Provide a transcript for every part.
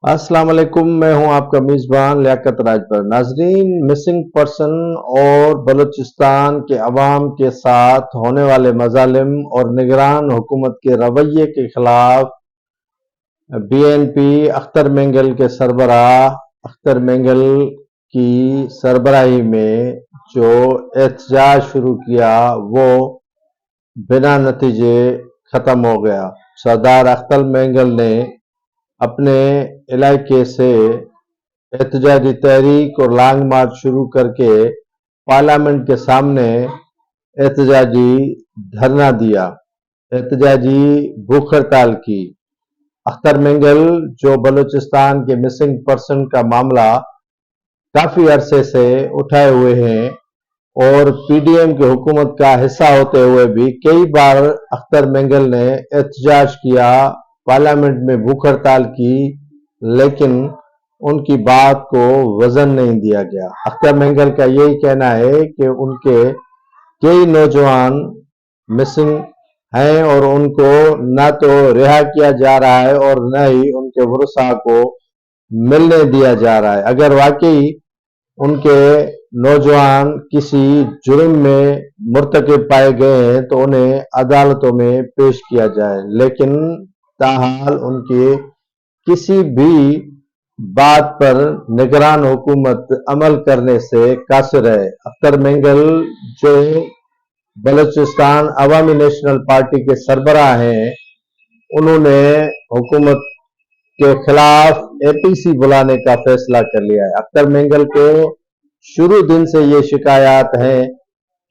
अस्सलाम वालेकुम। मैं हूं आपका मेजबान लियाकत राजभर। नाजरीन, मिसिंग पर्सन और बलूचिस्तान के अवाम के साथ होने वाले मजालिम और निगरान हुकूमत के रवैये के खिलाफ बीएनपी अख्तर मेंगल के सरबराह अख्तर मेंगल की सरबराही में जो एहतजाज शुरू किया वो बिना नतीजे खत्म हो गया। सरदार अख्तर मेंगल ने अपने इलाके से एहतजाजी तहरीक और लॉन्ग मार्च शुरू करके पार्लियामेंट के सामने एहतजाजी धरना दिया, एहतजाजी भूख हड़ताल की। अख्तर मेंगल जो बलूचिस्तान के मिसिंग पर्सन का मामला काफी अरसे से उठाए हुए हैं और पीडीएम की हुकूमत का हिस्सा होते हुए भी कई बार अख्तर मेंगल ने एहतजाज किया, पार्लियामेंट में भूख हड़ताल की, लेकिन उनकी बात को वजन नहीं दिया गया। अख्तर मेंगल का यही कहना है कि उनके कई नौजवान मिसिंग हैं और उनको न तो रिहा किया जा रहा है और न ही उनके वरसा को मिलने दिया जा रहा है। अगर वाकई उनके नौजवान किसी जुर्म में मुर्तकिब पाए गए हैं तो उन्हें अदालतों में पेश किया जाए, लेकिन ताहाल उनके किसी भी बात पर निगरान हुकूमत अमल करने से कासिर है। अख्तर मेंगल जो बलूचिस्तान अवामी नेशनल पार्टी के सरबराह हैं, उन्होंने हुकूमत के खिलाफ एपीसी बुलाने का फैसला कर लिया है। अख्तर मेंगल को शुरू दिन से ये शिकायत है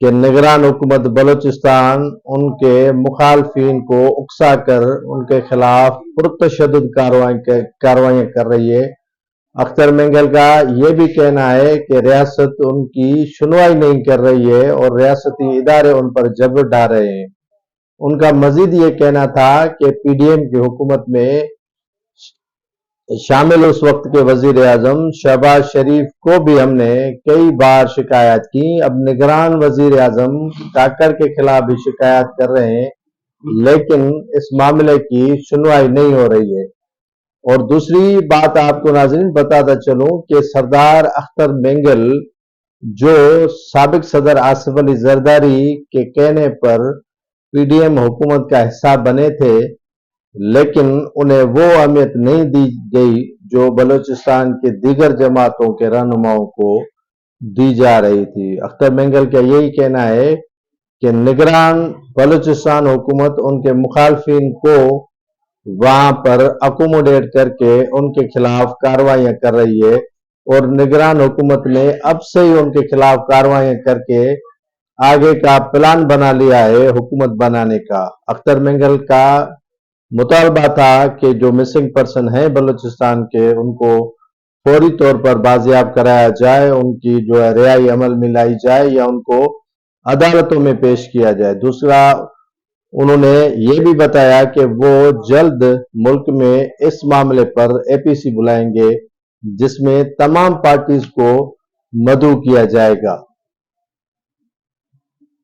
कि निगरान हुकूमत बलूचिस्तान उनके मुखालफिन को उकसा कर उनके खिलाफ पुरतशद्दुद कार्रवाइयां कर रही है। अख्तर मेंगल का ये भी कहना है कि रियासत उनकी सुनवाई नहीं कर रही है और रियासती इदारे उन पर जबर डाल रहे हैं। उनका मजीद ये कहना था कि पीडीएम की हुकूमत में शामिल उस वक्त के वजीर आजम शहबाज शरीफ को भी हमने कई बार शिकायत की। अब निगरान वजीर आजम काकर के खिलाफ भी शिकायत कर रहे हैं, लेकिन इस मामले की सुनवाई नहीं हो रही है। और दूसरी बात आपको नाज़रीन बताता चलूं कि सरदार अख्तर मेंगल जो साबिक सदर आसिफ अली जरदारी के कहने पर पीडीएम हुकूमत का हिस्सा बने थे, लेकिन उन्हें वो अहमियत नहीं दी गई जो बलूचिस्तान के दीगर जमातों के रहनुमाओं को दी जा रही थी। अख्तर मेंगल का यही कहना है कि निगरान बलूचिस्तान हुकूमत उनके मुखालफिन को वहां पर अकोमोडेट करके उनके खिलाफ कार्रवाइयां कर रही है और निगरान हुकूमत ने अब से ही उनके खिलाफ कार्रवाइयां करके आगे का प्लान बना लिया है हुकूमत बनाने का। अख्तर मेंगल का मुतालबा था कि जो मिसिंग पर्सन है बलूचिस्तान के उनको फौरी तौर पर बाजियाब कराया जाए, उनकी जो है रिहाई अमल में लाई जाए या उनको अदालतों में पेश किया जाए। दूसरा, उन्होंने ये भी बताया कि वो जल्द मुल्क में इस मामले पर एपीसी बुलाएंगे जिसमें तमाम पार्टीज को मदऊ किया जाएगा।